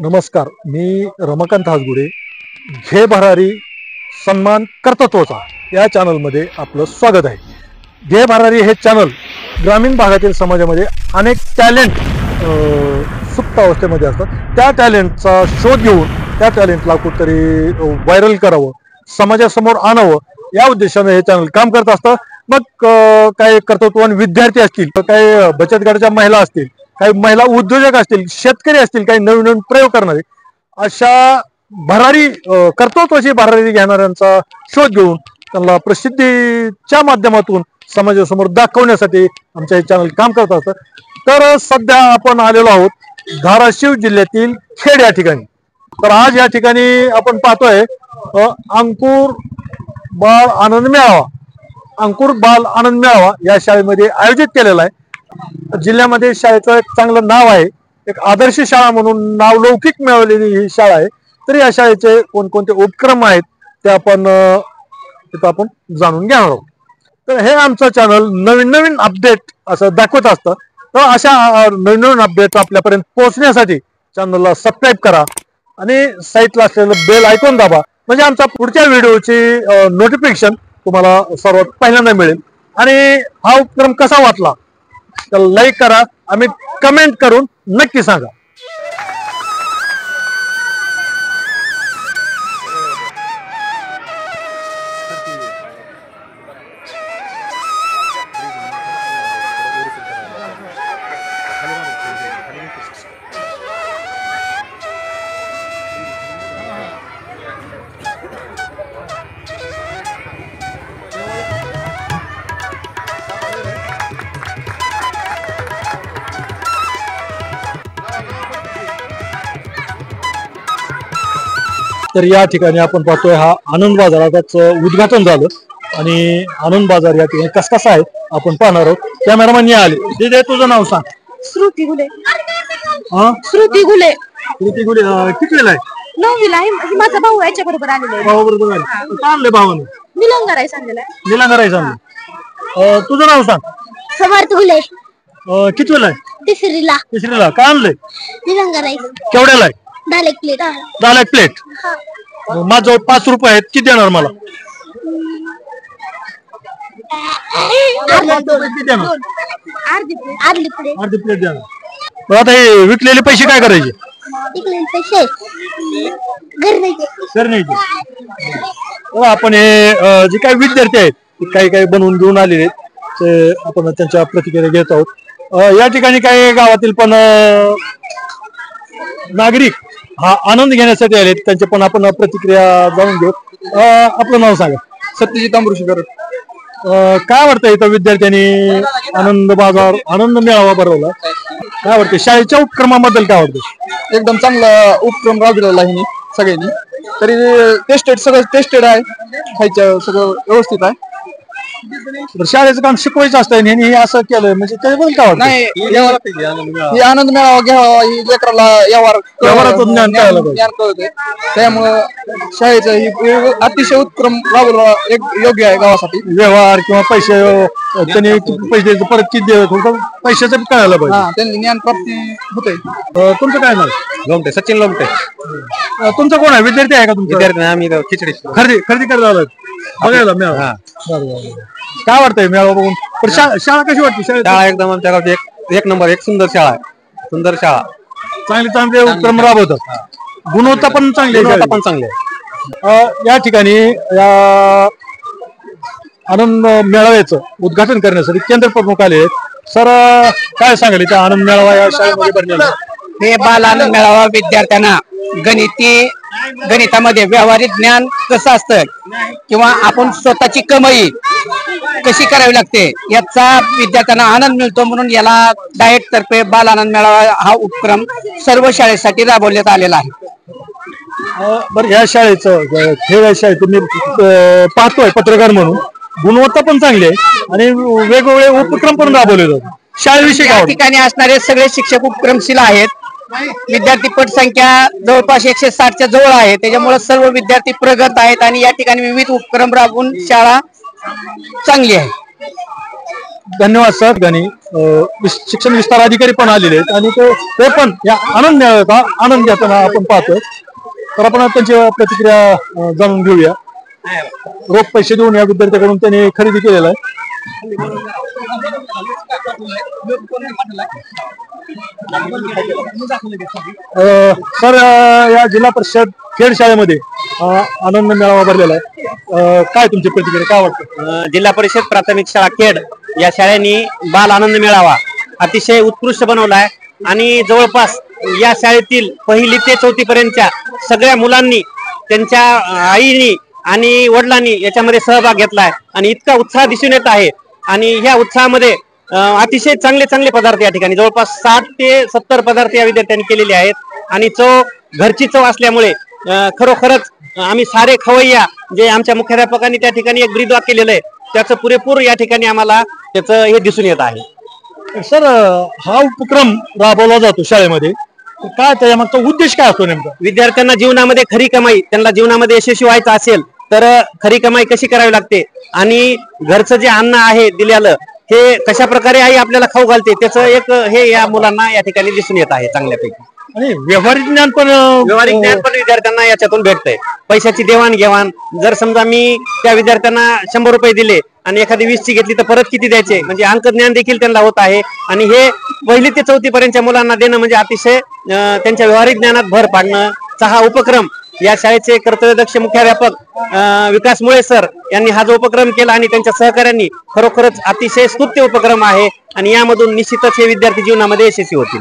नमस्कार, मी रमाकांत हासगुडे. घे भरारी सन्मान कर्तृत्वाचा या चॅनलमध्ये आपलं स्वागत आहे. घे भरारी हे चॅनल ग्रामीण भागातील समाजामध्ये अनेक टॅलेंट सुप्त अवस्थेमध्ये असतात. त्या टॅलेंटचा शोध घेऊन त्या टॅलेंटला कुठेतरी व्हायरल करावं, समाजासमोर आणावं या उद्देशाने हे चॅनल काम करत असतं. मग काही कर्तृत्ववान विद्यार्थी असतील, काही बचत गटाच्या महिला असतील, काही महिला उद्योजक असतील, शेतकरी असतील, काही नवीन नवीन प्रयोग करणारे, अशा भरारी कर्तृत्वाची भरारी घेणाऱ्यांचा शोध घेऊन त्यांना प्रसिद्धीच्या माध्यमातून समाजासमोर दाखवण्यासाठी आमचे हे चॅनल काम करत असतं. तर सध्या आपण आलेलो आहोत धाराशिव जिल्ह्यातील खेड या ठिकाणी. तर आज या ठिकाणी आपण पाहतोय अंकुर बाल आनंद मेळावा. अंकुर बाल आनंद मेळावा या शाळेमध्ये आयोजित केलेला आहे. जिल्ह्यामध्ये शाळेचं एक चांगलं नाव आहे, एक आदर्श शाळा म्हणून नावलौकिक मिळवलेली ही शाळा आहे. तर या शाळेचे कोणकोणते उपक्रम आहेत ते आपण जाणून घेणार आहोत. तर हे आमचं चॅनल नवीन नवीन अपडेट असं दाखवत असतं. तर अशा नवीन नवीन अपडेट आपल्यापर्यंत पोहोचण्यासाठी चॅनलला सबस्क्राईब करा आणि साईटला असलेलं बेल आयकॉन दाबा, म्हणजे आमच्या पुढच्या व्हिडिओची नोटिफिकेशन तुम्हाला सर्वात पहिल्यांदा मिळेल. आणि हा उपक्रम कसा वाटला तर लाईक करा आणि कमेंट करून नक्की सांगा. तर या ठिकाणी आपण पाहतोय हा आनंद बाजाराचं उद्घाटन झालं आणि आनंद बाजार या ठिकाणी कसा आहे आपण पाहणार आहोत. कॅमेरामॅन आले. दीदी तुझं नाव सांग. श्रुती गुले. श्रुती गुले कितवीला आहे? 9वीला आहे. माझा भाऊ याच्या बरोबर आलेला आहे. भाऊ बरोबर आले. काय आणले भावाने? निलंगा राईस आणलेला आहे. निलंगा राईस आणले. तुझं नाव सांग. समर्थ गुले. कितवीला आहे? तिसरीला. काय आणलंय? निलंगा राईस. केवढ्याला आहे? 10 प्लेट. 10 प्लेट. माझ्याजवळ 5 रुपये आहेत, किती देणार मला? अर्धी प्लेट देणार. आता हे विकलेले पैसे काय करायचे? घर न्यायचे. आपण हे जे काही विद्यार्थी आहेत काही काही बनवून घेऊन आलेले आहेत ते आपण त्यांच्या प्रतिक्रिया घेत आहोत. या ठिकाणी काही गावातील पण नागरिक हा आनंद घेण्यासाठी आले, त्यांचे पण आपण प्रतिक्रिया जाणून घेऊ. आपलं नाव सांगा. सत्यजित अमृषकर. काय वाटतं इथं विद्यार्थ्यांनी आनंद बाजार आनंद मेळावा भरवला, काय वाटतं शाळेच्या उपक्रमाबद्दल काय वाटतं? एकदम चांगला उपक्रम राबवलेला आहे सगळ्यांनी. तरी सगळं टेस्टेड आहे, खायचं सगळं व्यवस्थित आहे. शाळेचं काम शिकवायचं असतं आणि हे असं केलंय म्हणजे त्याच्याबद्दल काय वाटतं? नाही, ही आनंद मेळावा घ्यावा, ही लेकराला व्यवहारातून ज्ञान कळायला पाहिजे. कळते. त्यामुळं शाळेचं ही अतिशय उपक्रम राबवला एक योग्य आहे गावासाठी. व्यवहार किंवा पैसे त्यांनी पैसे परत किती देत पैशाचं बी कळायला पाहिजे. त्यांनी ज्ञान प्राप्ती होते. तुमचं काय नाव? लोमटे, सचिन लोमटे. तुमचं कोण आहे? विद्यार्थी आहे का तुमचा? विद्यार्थी आम्ही खिचडी खरेदी करायला आलोय बघायला मेळावा. काय वाटतंय मेळावा बघून? शाळा कशी वाटते? शाळा एकदम आमच्या गावची एक नंबर, एक सुंदर शाळा आहे. सुंदर शाळा, चांगले उपक्रम राबवतात. गुणवत्ता पण चांगली आहे. या ठिकाणी या आनंद मेळाव्याचं उद्घाटन करण्यासाठी केंद्र प्रमुख आले आहेत. सर काय सांगाल त्या आनंद मेळावा या शाळेमध्ये भरलेला? हे बाल आनंद मेळावा विद्यार्थ्यांना गणितामध्ये व्यावहारिक ज्ञान कसं असतं किंवा आपण स्वतःची कमाई कशी करावी लागते याचा विद्यार्थ्यांना आनंद मिळतो, म्हणून याला डाएट तर्फे बाल आनंद मेळावा हा उपक्रम सर्व शाळेसाठी राबवण्यात आलेला आहे. बरं, या शाळेचं खेळ या शाळेत मी पाहतोय पत्रकार म्हणून गुणवत्ता पण चांगली आहे आणि वेगवेगळे उपक्रम पण राबवले जातात. शाळेविषयी या ठिकाणी असणारे सगळे शिक्षक उपक्रमशील आहेत. विद्यार्थी पट संख्या जवळपास 160च्या जवळ आहे. त्याच्यामुळे सर्व विद्यार्थी प्रगत आहेत आणि या ठिकाणी विविध उपक्रम राबवून शाळा चांगली आहे. धन्यवाद सर. आणि शिक्षण विस्तार अधिकारी पण आलेले आहेत आणि ते पण या आनंद मेळाव्याचा आनंद घेताना आपण पाहतोय. तर आपण त्यांची प्रतिक्रिया जाणून घेऊया. रोख पैसे देऊन या विद्यार्थ्याकडून त्यांनी खरेदी केलेला आहे. सर, या जिल्हा परिषद खेड शाळेमध्ये आनंद मेळावा भरलेला आहे. काय तुमची प्रतिक्रिया, काय वाटतं? जिल्हा परिषद प्राथमिक शाळा खेड या शाळेने बाल आनंद मेळावा अतिशय उत्कृष्ट बनवलाय आणि जवळपास या शाळेतील 1ली ते 4थी पर्यंतच्या सगळ्या मुलांनी त्यांच्या आईनी आणि वडिलांनी याच्यामध्ये सहभाग घेतलाय आणि इतका उत्साह दिसून येत आहे. आणि ह्या उत्साहामध्ये अतिशय चांगले चांगले पदार्थ या ठिकाणी जवळपास 60 ते 70 पदार्थ या विद्यार्थ्यांनी केलेले आहेत. आणि चव घरची चव असल्यामुळे खरोखरच आम्ही सारे खवय्या जे आमच्या मुख्याध्यापकांनी त्या ठिकाणी एक ब्रीदवाक्य केलेलं आहे त्याचं पुरेपूर या ठिकाणी आम्हाला त्याचं हे दिसून येत आहे. सर, हा उपक्रम राबवला जातो शाळेमध्ये, काय त्यामागचा उद्देश काय असतो नेमका? विद्यार्थ्यांना जीवनामध्ये खरी कमाई, त्यांना जीवनामध्ये यशस्वी व्हायचं असेल तर खरी कमाई कशी करावी लागते आणि घरचं जे अन्न आहे दिलेलं हे कशा प्रकारे आई आपल्याला खाऊ घालते त्याचं एक हे या मुलांना या ठिकाणी दिसून येत आहे चांगल्यापैकी. आणि व्यावहारिक ज्ञान पण विद्यार्थ्यांना याच्यातून भेटतंय. पैशाची देवाणघेवाण, जर समजा मी त्या विद्यार्थ्यांना 100 रुपये दिले आणि एखादी 20ची घेतली तर परत किती द्यायचे म्हणजे अंकज्ञान देखील त्यांना होत आहे. आणि हे 1ली ते 4थी पर्यंतच्या मुलांना देणं म्हणजे अतिशय त्यांच्या व्यावहारिक ज्ञानात भर पाडणं. हा उपक्रम या शाळेचे कर्तव्यदक्ष मुख्याध्यापक विकास मुळे सर यांनी हा जो उपक्रम केला आणि त्यांच्या सहकाऱ्यांनी खरोखरच अतिशय स्तुत्य उपक्रम आहे आणि यामधून निश्चितच हे विद्यार्थी जीवनामध्ये यशस्वी होतील.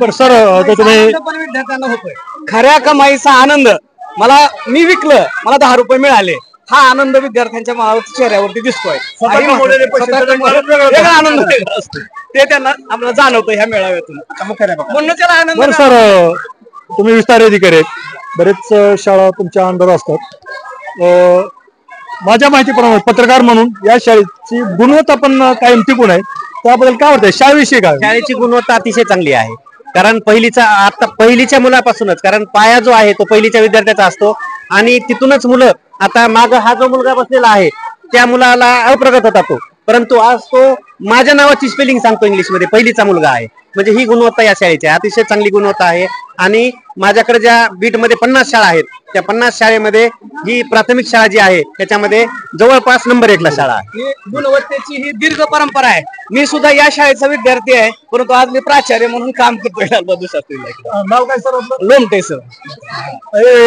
बरं सर, तुम्ही विद्यार्थ्यांना होतोय खऱ्या कमाईचा आनंद. मी विकलं, मला 10 रुपये मिळाले, हा आनंद विद्यार्थ्यांच्या चेहऱ्यावरती दिसतोय. वेगळा आनंद असतो ते त्यांना आपल्याला जाणवतं ह्या मेळाव्यातून. म्हणून त्याला आनंद. बरं सर, तुम्ही विस्तार अधिकारी आहेत, बरेच शाळा तुमच्या अंडर असतात. माझ्या माहितीप्रमाणे पत्रकार म्हणून या शाळेची गुणवत्ता पण कायम टिकून आहे, त्याबद्दल काय वाटतंय? शाळेविषयी काय? शाळेची गुणवत्ता अतिशय चांगली आहे. कारण पहिलीच्या मुलापासूनच, कारण पाया जो आहे तो पहिलीच्या विद्यार्थ्याचा असतो आणि तिथूनच मुलं, आता माग हा जो मुलगा बसलेला आहे त्या मुलाला अप्रगत होता तो, परंतु आज तो माझ्या नावाची स्पेलिंग सांगतो इंग्लिशमध्ये, पहिलीचा मुलगा आहे. म्हणजे ही गुणवत्ता या शाळेची अतिशय चांगली गुणवत्ता आहे. आणि माझ्याकडे ज्या बीटमध्ये 50 शाळा आहेत त्या 50 शाळेमध्ये ही प्राथमिक शाळा जी आहे त्याच्यामध्ये जवळपास नंबर 1ला शाळा आहे. गुणवत्तेची ही दीर्घ परंपरा आहे. मी सुद्धा या शाळेचा विद्यार्थी आहे, परंतु आज मी प्राचार्य म्हणून काम करतोय लालबहादूर शास्त्री. नाव काय सर आपलं? लोमटे सर.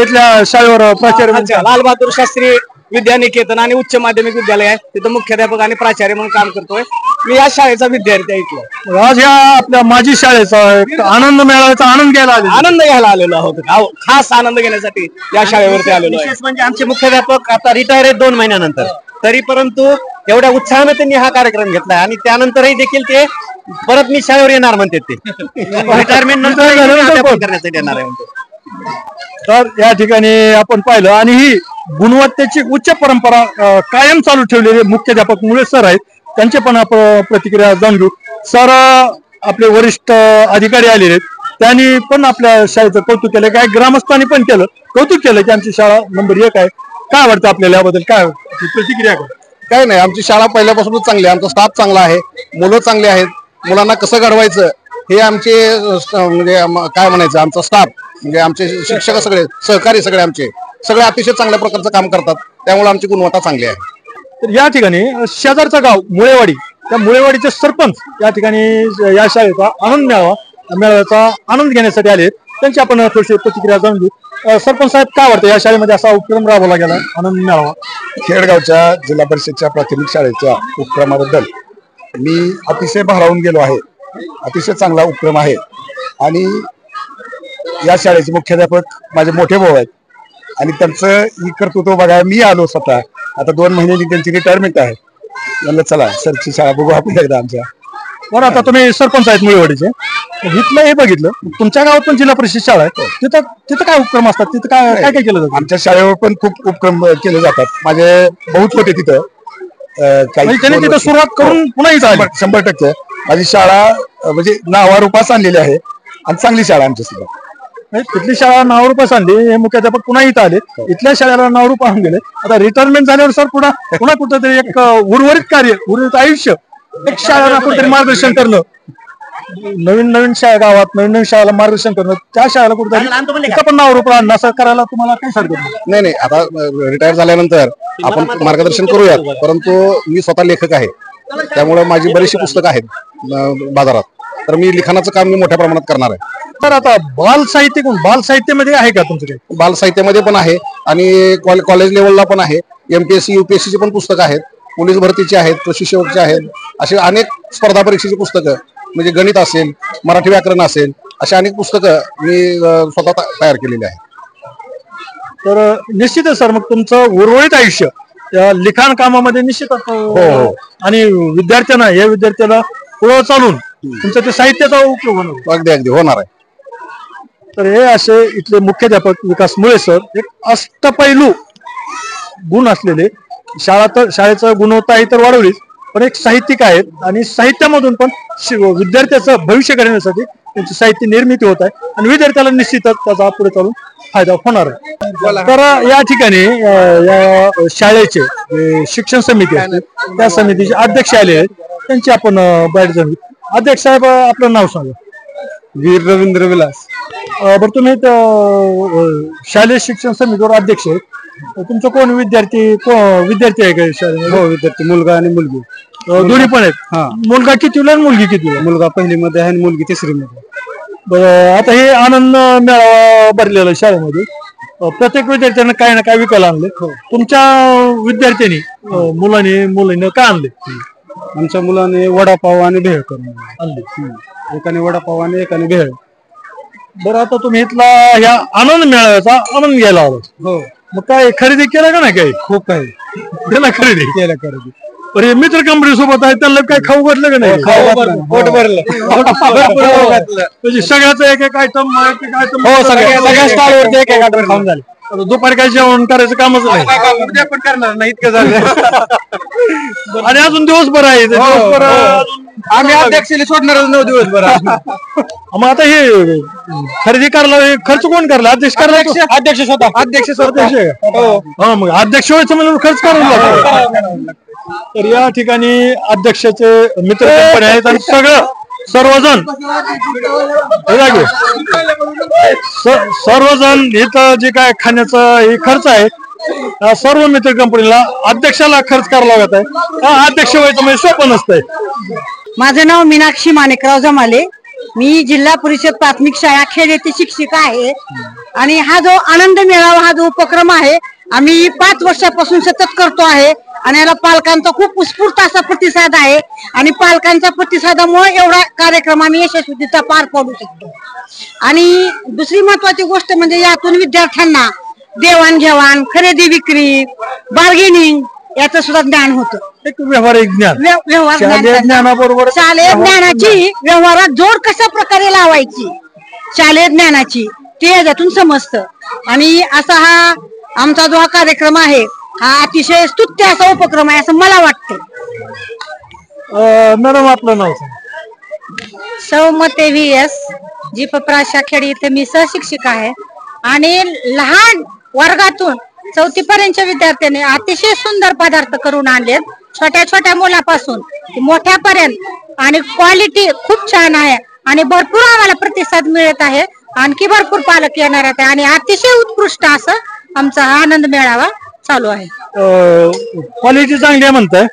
इथल्या शाळेवर प्राचार्य लालबहादूर शास्त्री विद्यानिकेतन आणि उच्च माध्यमिक विद्यालय आहे, तिथं मुख्याध्यापक आणि प्राचार्य म्हणून काम करतोय. मी या शाळेचा विद्यार्थी आहे इथला. आज या आपल्या माजी शाळेचा आनंद मेळाव्याचा आनंद घ्यायला आलेलो आहोत. खास आनंद घेण्यासाठी या शाळेवरती आलेलो आहे. विशेष म्हणजे आमचे मुख्याध्यापक आता रिटायर आहेत 2 महिन्यानंतर, तरी परंतु एवढ्या उत्साहाने त्यांनी हा कार्यक्रम घेतलाय आणि त्यानंतरही देखील ते परत मी शाळेवर येणार म्हणते ते रिटायरमेंट नंतर करण्यासाठी येणार आहे म्हणते. तर या ठिकाणी आपण पाहिलं आणि ही गुणवत्तेची उच्च परंपरा कायम चालू ठेवलेले मुख्याध्यापक मुळे सर आहेत, त्यांचे पण आपण प्रतिक्रिया जाणून घेऊ. सर, आपले वरिष्ठ अधिकारी आलेले आहेत, त्यांनी पण आपल्या शाळेचं कौतुक केलं, काय ग्रामस्थांनी पण केलं, कौतुक केलं की आमची शाळा नंबर 1 आहे. काय वाटतं आपल्याला याबद्दल, काय प्रतिक्रिया? काय नाही, आमची शाळा पहिल्यापासूनच चांगली आहे, आमचा स्टाफ चांगला आहे, मुलं चांगली आहेत. मुलांना कसं घडवायचं हे आमचे म्हणजे काय म्हणायचं, आमचा स्टाफ म्हणजे आमचे शिक्षक सगळे सहकारी सगळे आमचे सगळे अतिशय चांगल्या प्रकारचं काम करतात, त्यामुळे आमची गुणवत्ता चांगली आहे. तर या ठिकाणी शेजारचं गाव मुळेवाडी, त्या मुळेवाडीचे सरपंच या ठिकाणी या शाळेचा मेळाव्याचा आनंद घेण्यासाठी आले. त्यांची आपण थोडीशी प्रतिक्रिया जाणून घेऊ. सरपंच साहेब, काय वाटतं या शाळेमध्ये असा उपक्रम राबवला गेला आनंद मेळावा? खेडगावच्या जिल्हा परिषदच्या प्राथमिक शाळेच्या उपक्रमाबद्दल मी अतिशय भारावून गेलो आहे. अतिशय चांगला उपक्रम आहे आणि या शाळेचे मुख्याध्यापक माझे मोठे भाऊ आहेत आणि त्यांचं ही कर्तृत्व बघायला मी आलो स्वतः. आता 2 महिन्यांनी त्यांची रिटायरमेंट आहे. म्हणलं चला सरची शाळा बघू आपण एकदा आमच्या. बरं, आता तुम्ही सरपंच आहेत मुळेवाडीचे, इथलं हे बघितलं, तुमच्या गावात पण जिल्हा परिषद शाळा आहे, तिथं काय उपक्रम असतात, तिथं काय काय काय केलं जातं? आमच्या शाळेवर पण खूप उपक्रम केले जातात. माझे बहुत होते तिथं काही तिथं सुरुवात करून पुन्हा इथं आले. 100% माझी शाळा म्हणजे नावारूपास आणलेली आहे आणि चांगली शाळा आमची सुद्धा. तिथली शाळा नावारूपास आणली, हे मुख्याध्यापक पुन्हा इथं आले, इथल्या शाळेला नावारूप आणून गेले. आता रिटायरमेंट झाल्यावर सर पुन्हा कुठंतरी एक उर्वरित आयुष्य एक शाळांना कुठेतरी मार्गदर्शन करणं, नवीन नवीन शाळा गावात नवीन नवीन शाळेला मार्गदर्शन करणं, त्या शाळेला कुठेतरी तिथं पण नाव रूप आणणं असं करायला तुम्हाला काय सांगतो? नाही आता रिटायर झाल्यानंतर आपण मार्गदर्शन करूयात, परंतु मी स्वतः लेखक आहे, त्यामुळे माझी बरीचशी पुस्तकं आहेत बाजारात, तर मी लिखाणाचं काम मी मोठ्या प्रमाणात करणार आहे. तर आता बाल साहित्यामध्ये आहे का तुमचं काही? बाल साहित्यामध्ये पण आहे आणि कॉलेज लेवलला पण आहे. MPSC UPSC ची पण पुस्तकं आहेत, पोलीस भरतीची आहेत, कृषी सेवकची आहेत, असे अनेक स्पर्धा परीक्षेची पुस्तकं, म्हणजे गणित असेल, मराठी व्याकरण असेल, अशी अनेक पुस्तकं मी स्वतः तयार केलेली आहेत. तर निश्चितच सर, मग तुमचं उर्वरित आयुष्य या लिखाण कामामध्ये निश्चितच आणि या विद्यार्थ्याला पुढे चालून तुमचं ते साहित्याचा उपयोग होणार. अगदी होणार आहे. तर हे असे इथले मुख्याध्यापक विकास मुळे सर, एक अष्टपैलू गुण असलेले, शाळेचं गुणवत्ता ही तर वाढवलीच, पण एक साहित्यिक आहेत आणि साहित्यामधून पण विद्यार्थ्याचं भविष्य घडवण्यासाठी त्यांची साहित्य निर्मिती होत आहे आणि विद्यार्थ्याला निश्चितच त्याचा पुढे चालून फायदा होणार आहे. तर या ठिकाणी या शाळेचे शिक्षण समिती असते, त्या समितीचे अध्यक्ष आले आहेत, त्यांची आपण बाहेर जाऊ. अध्यक्ष साहेब, आपलं नाव सांगा. वीर रवींद्र विलास. बरं, तुम्ही शालेय शिक्षण समितीवर अध्यक्ष आहेत. तुमचं कोण विद्यार्थी आहे का शाळेमध्ये? हो, विद्यार्थी, मुलगा आणि मुलगी दोन्ही पण आहेत. हा. मुलगा कितवीला आणि मुलगी कितवीला? मुलगा 1ली मध्ये आहे आणि मुलगी 3री मध्ये. बरं, आता हे आनंद मेळावा भरलेला शाळेमध्ये प्रत्येक विद्यार्थ्यांना काही ना काही विकायला आणले. तुमच्या विद्यार्थ्यांनी मुलांनी काय आणले? आमच्या मुलाने वडापाव आणि भेळ करून आणले. एकाने वडापाव आणि एकाने भेळ. बरं, आता तुम्ही इथला ह्या आनंद मेळाव्याचा आनंद घ्यायला आलो. हो. मग काय खरेदी केलं का नाही? काही खूप काही केला खरेदी. बरं, मित्र कंपनी सोबत आहे, त्यांना काय खाऊ घातलं का नाही? पोट भरलं. म्हणजे सगळ्याच एक एक आयटम हो, सगळ्या स्टॉलवरती एक एक आठवड खाऊन झाले. दुपारी काय जेवण करायचं कामच नाही. उद्या पण करणार नाही, इतकं झालं. आणि अजून दिवसभर आहे, दिवसभर आम्ही अध्यक्षाला सोडणारच 9 दिवसभर. मग आता हे खरेदी करायला खर्च कोण करला? अध्यक्ष करला? अध्यक्ष स्वतः. हा, मग अध्यक्ष व्हायचं म्हणजे खर्च करायला लागतो. तर या ठिकाणी अध्यक्षाचे मित्र कंपनी आहेत आणि सर्वजण इथं जे काय खाण्याचा हे खर्च आहे, सर्व मित्र कंपनीला अध्यक्षाला खर्च करावा लागत आहे. अध्यक्ष व्हायचं म्हणजे सोपं नसतंय. माझं नाव मीनाक्षी माणिकराव जमाले. मी जिल्हा परिषद प्राथमिक शाळा खेड येथे शिक्षिका आहे आणि हा जो आनंद मेळावा हा जो उपक्रम आहे, आम्ही 5 वर्षापासून सतत करतो आहे आणि याला पालकांचा खूप उत्स्फूर्त असा प्रतिसाद आहे आणि पालकांच्या प्रतिसादामुळे एवढा कार्यक्रम आम्ही यशस्वीरित्या पार पाडू शकतो. आणि दुसरी महत्वाची गोष्ट म्हणजे यातून विद्यार्थ्यांना देवाणघेवाण, खरेदी विक्री, बार्गेनिंग याचं सुद्धा ज्ञान होतं. एक व्यावहारिक ज्ञान, शालेय ज्ञानाबरोबर शालेय ज्ञानाची व्यवहारात जोड कशा प्रकारे लावायची, शालेय ज्ञानाची ते याच्यातून समजतं. आणि असा हा आमचा जो हा कार्यक्रम आहे, हा अतिशय स्तुत्य असा उपक्रम आहे असं मला वाटतं. मॅडम, आपलं नाव सौमते VS, जी पप्राशा खेड इथे मी सहशिक्षिका आहे आणि लहान वर्गातून 4थी पर्यंतच्या विद्यार्थ्यांनी अतिशय सुंदर पदार्थ करून आणलेत, छोट्या छोट्या मुलापासून मोठ्यापर्यंत, आणि क्वालिटी खूप छान आहे आणि भरपूर आम्हाला प्रतिसाद मिळत आहे. आणखी भरपूर पालक येणार आहेत आणि अतिशय उत्कृष्ट असं आमचा हा आनंद मेळावा चालू आहे. क्वालिटी चांगली आहे म्हणताय,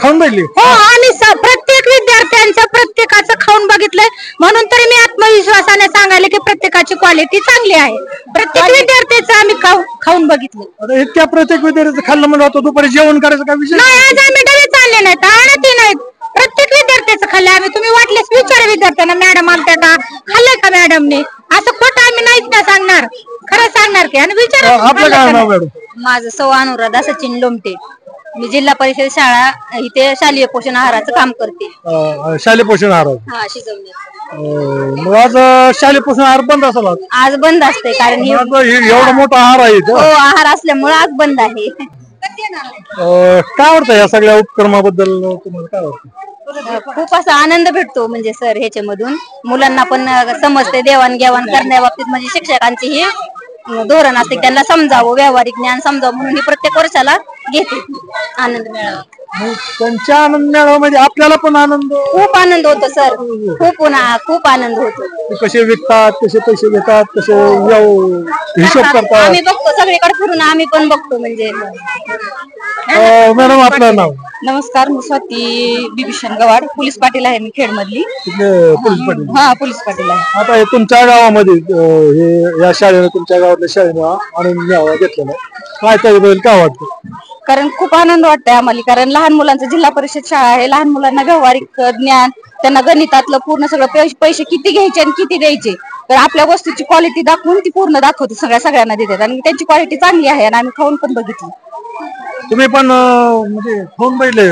खाऊन बघितली? हो, आणि प्रत्येक विद्यार्थ्यांचं प्रत्येकाचं खाऊन बघितलंय, म्हणून तरी मी आत्मविश्वासाने सांगायला की प्रत्येकाची क्वालिटी चांगली आहे. प्रत्येक विद्यार्थ्याचं आम्ही खाऊन बघितलं. इतक्या प्रत्येक विद्यार्थ्याचं खाल्लं म्हणजे होतं, दुपारी जेवण करायचं काय विषय नाही. आज आम्ही डबे चालले नाहीत, आणत नाहीत, प्रत्येक विद्यार्थ्याचं खाल्लं आम्ही. तुम्ही वाटलेस विचार विद्यार्थ्यांना, मॅडम आमच्या का खाल्लंय का मॅडमने, असं खोटं आम्ही नाहीच ना सांगणार, खरं सांगणार की. आणि विचार. आपलं काय नाव मॅडम? माझं सौ अनुराधा सचिन लोमटे. मी जिल्हा परिषद शाळा इथे शालेय पोषण आहाराचं काम करते. शालेय पोषण आहार शिजवणे. मग आज शालेय पोषण आहार बंद असेल? आज बंद असते कारण एवढा मोठा आहार आहे. हो, आहार असल्यामुळे आज बंद आहे. काय वाटतं या सगळ्या उपक्रमाबद्दल? तुम्हाला काय वाटतं? खूप असा आनंद भेटतो, म्हणजे सर ह्याच्यामधून मुलांना पण समजते, देवाणघेवाण करण्याबाबतीत म्हणजे शिक्षकांची ही धोरण असते, त्यांना समजावं, व्यावहारिक ज्ञान समजावं म्हणून ही प्रत्येक वर्षाला घेते आनंद मेळावा. मग त्यांच्या आनंद मेळाव्यामध्ये आपल्याला पण आनंद खूप आनंद होतो सर, खूप आनंद होतो. ते कसे विकतात, कसे पैसे घेतात, कसे हिशोब करतात. आम्ही बघतो सगळीकडे फिरून, आम्ही पण बघतो म्हणजे. मॅडम आपलं नाव? नमस्कार, मी स्वाती बिभीषण गवाड, पोलीस पाटील आहे मी खेड मधली. पोलीस पाटील. हा, पोलीस पाटील आहे. आता हे तुमच्या गावामध्ये हे या शाळेनं, तुमच्या गावातल्या शाळेनं आनंद मेळावा घेतलेला काय त्याबद्दल काय वाटतं? कारण खूप आनंद वाटतंय आम्हाला, कारण लहान मुलांचं जिल्हा परिषद शाळा आहे. लहान मुलांना व्यावहारिक ज्ञान, त्यांना गणितातलं पूर्ण सगळं पैसे किती घ्यायचे आणि किती द्यायचे, तर आपल्या वस्तूची क्वालिटी दाखवून ती पूर्ण दाखवते, सगळ्यांना देतात आणि त्यांची क्वालिटी चांगली आहे आणि आम्ही खाऊन पण बघितली. तुम्ही पण म्हणजे खाऊन बघितले?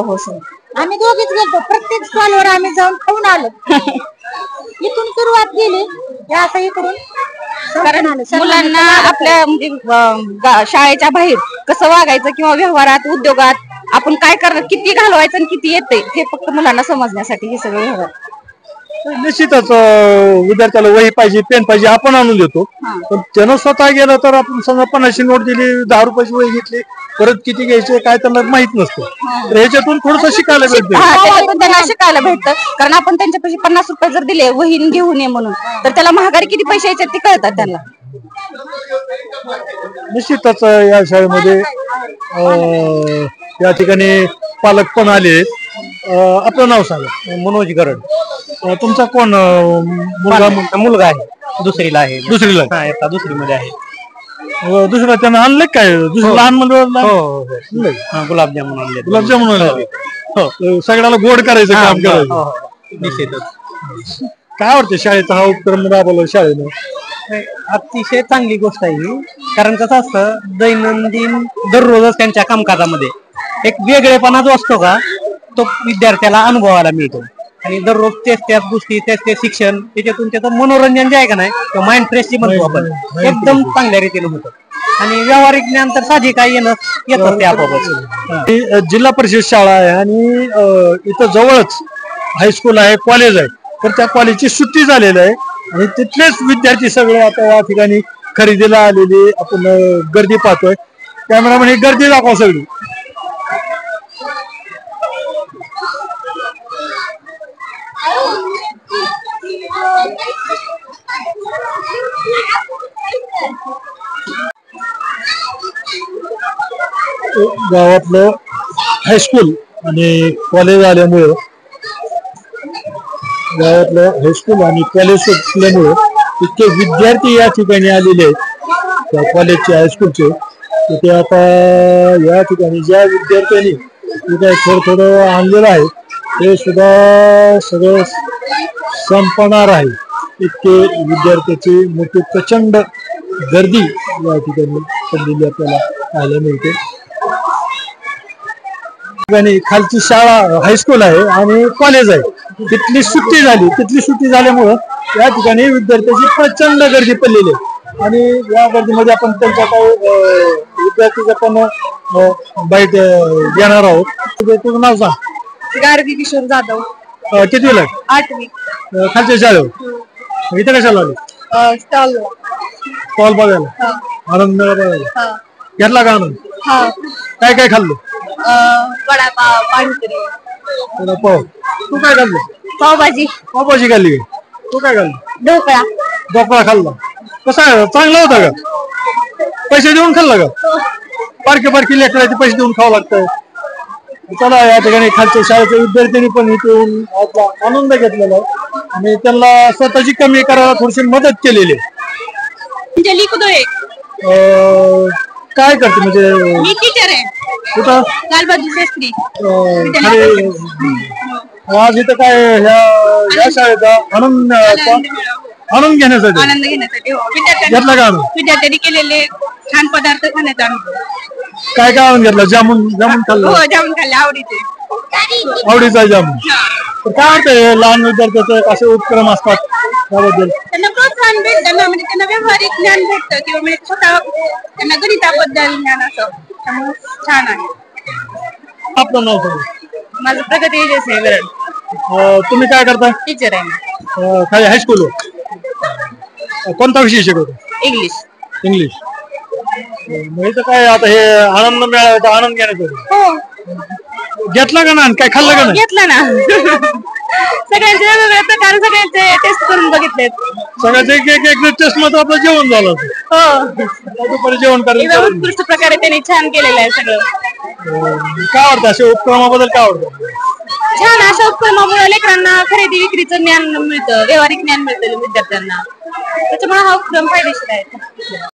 हो सर, आम्ही दोघीच गेलो, प्रत्येक स्टॉलवर आम्ही जाऊन खाऊन आलो. इथून सुरुवात केली, असं इकडून. कारण मुलांना आपल्या म्हणजे शाळेच्या बाहेर कसं वागायचं किंवा व्यवहारात, उद्योगात आपण काय करणार, किती घालवायचं आणि किती येते हे फक्त मुलांना समजण्यासाठी हे सगळं व्यवहार. निश्चितच विद्यार्थ्याला वही पाहिजे, पेन पाहिजे, आपण आणून देतो. पण त्यानं स्वतः गेलं तर आपण समजा 50ची नोट दिली, 10 रुपयाची वही घेतली, परत किती घ्यायचे काय त्यांना माहित नसतं. तर ह्याच्यातून थोडस शिकायला भेटतं. त्याच्यातून त्यांना शिकायला भेटतं, कारण आपण त्यांच्यापाशी 50 रुपये जर दिले वही घेऊन ये म्हणून, तर त्याला महागारी किती पैसे यायचे ते कळतात त्यांना. निश्चितच या शाळेमध्ये या ठिकाणी पालक पण आले. आपलं नाव सांगा? मनोज गरड. तुमचा कोण मुलगा आहे, दुसरीला आहे. दुसरीला? आता दुसरीमध्ये आहे. दुसरा त्यानं आणलं काय? दुसरं लहान मुलं गुलाबजामुन आणले. गुलाबजामुन आणले. हो, सगळ्याला गोड करायचं काम करायचं. निश्चितच. काय वाटतं शाळेचा हा उपक्रम राबवला शाळेनं? अतिशय चांगली गोष्ट आहे ही, कारण कसं असतं दैनंदिन दररोजच त्यांच्या कामकाजामध्ये एक वेगळेपणा जो असतो का, तो विद्यार्थ्याला अनुभवायला मिळतो. आणि दररोज त्याच गोष्टी, त्याच शिक्षण, त्याच्यातून त्याचं मनोरंजन जे आहे का नाही, माइंड फ्रेश जे म्हणतो आपण, एकदम चांगल्या रीतीने होतं. आणि व्यावहारिक ज्ञान तर साहजिक काय येतच ते आपोआपच. जिल्हा परिषद शाळा आहे आणि इथं जवळच हायस्कूल आहे, कॉलेज आहे. तर त्या कॉलेजची सुट्टी झालेली आहे आणि तिथलेच विद्यार्थी सगळे आता या ठिकाणी खरेदीला आलेले आपण गर्दी पाहतोय. कॅमेरामॅन ही गर्दी दाखवा सगळी. गावातलं हायस्कूल आणि कॉलेज आल्यामुळं, गावातलं हायस्कूल आणि कॉलेज सुटल्यामुळं इतके विद्यार्थी या ठिकाणी आलेले आहेत त्या कॉलेजचे, हायस्कूलचे. तर ते आता या ठिकाणी ज्या विद्यार्थ्यांनी थोडं आणलेलं आहे ते सुद्धा सगळं संपणार आहे. इतके विद्यार्थ्याची मोठी प्रचंड गर्दी या ठिकाणी पडलेली आपल्याला पाहायला मिळते. खालची शाळा हायस्कूल आहे आणि कॉलेज आहे, तिथली सुट्टी झाल्यामुळं या ठिकाणी विद्यार्थ्याची प्रचंड गर्दी पडलेली आहे. आणि या गर्दीमध्ये आपण त्यांच्या काही विद्यार्थीचं पण बाईट घेणार आहोत. तुझं नाव सांग? गार्गी किशोर जाधव. कितवीला? 8वी. खालच्या शाळेवर. इथं कशाला आले? स्टॉल बघायला, आनंद मेळा बघायला. घेतला का आनंद? काय काय खाल्लं? वडापाव, पाणीपुरी. वडापाव. तू काय खाल्लं? पावभाजी खाल्ली. तू काय खाल्लं? ढोकळा खाल्ला. कसा आहे, चांगला होता का? पैसे देऊन खाल्ला का? बारकी लेकराचे पैसे देऊन खावं लागतंय. चला, या ठिकाणी खालच्या शाळेच्या विद्यार्थ्यांनी पण इथे येऊन आपला आनंद घेतलेला आहे आणि त्यांना स्वतःची कमी करायला थोडीशी मदत केलेली आहे. काय करते म्हणजे? मी टीचर आहे. कुठं? लालबहादूर शास्त्री. आज इथं काय या शाळेचा आनंद घेण्यासाठी घेतला का? विद्यार्थ्यांनी केलेले छान पदार्थ खाण्याचा अनुभव. काय काय आणून घेतला? जामून खाल्लं? हो, जामून खाल्ले, आवडीचा जामून. तर काय वाटतं लहान विद्यार्थ्याचे असे उपक्रम असतात त्याबद्दल? त्यांना प्रोत्साहन भेटतं ना, म्हणजे त्यांना व्यावहारिक ज्ञान भेटतं किंवा म्हणजे स्वतः त्यांना गणिताबद्दल ज्ञान असं, त्यामुळे छान आहे. आपलं नाव सांगा? माझं प्रगती आहे गरड. तुम्ही काय करता? टीचर आहे मी. खाली हायस्कूल. कोणता विषय शिकवतो? इंग्लिश. म्हणजे काय आता हे आनंद मेळाव्याचा आनंद घेण्याचं? हो. घेतला का ना काय खाल्लं का नाही घेतलं ना सगळ्यांचे वेगवेगळे प्रकार सगळ्यांचे टेस्ट करून बघितलेत. सगळ्याचे एक टेस्ट मध्ये आपलं जेवण झालं हो दुपारी जेवण एकदम करायचं उत्कृष्ट प्रकारे त्यांनी छान केलेलं आहे सगळं. काय वाटतं अशा उपक्रमाबद्दल काय वाटतं छान अशा उपक्रमामुळे लेकरांना खरेदी विक्रीचं ज्ञान मिळतं, व्यावहारिक ज्ञान मिळतं विद्यार्थ्यांना, त्याच्यामुळे हा उपक्रम फायदेशीर आहे.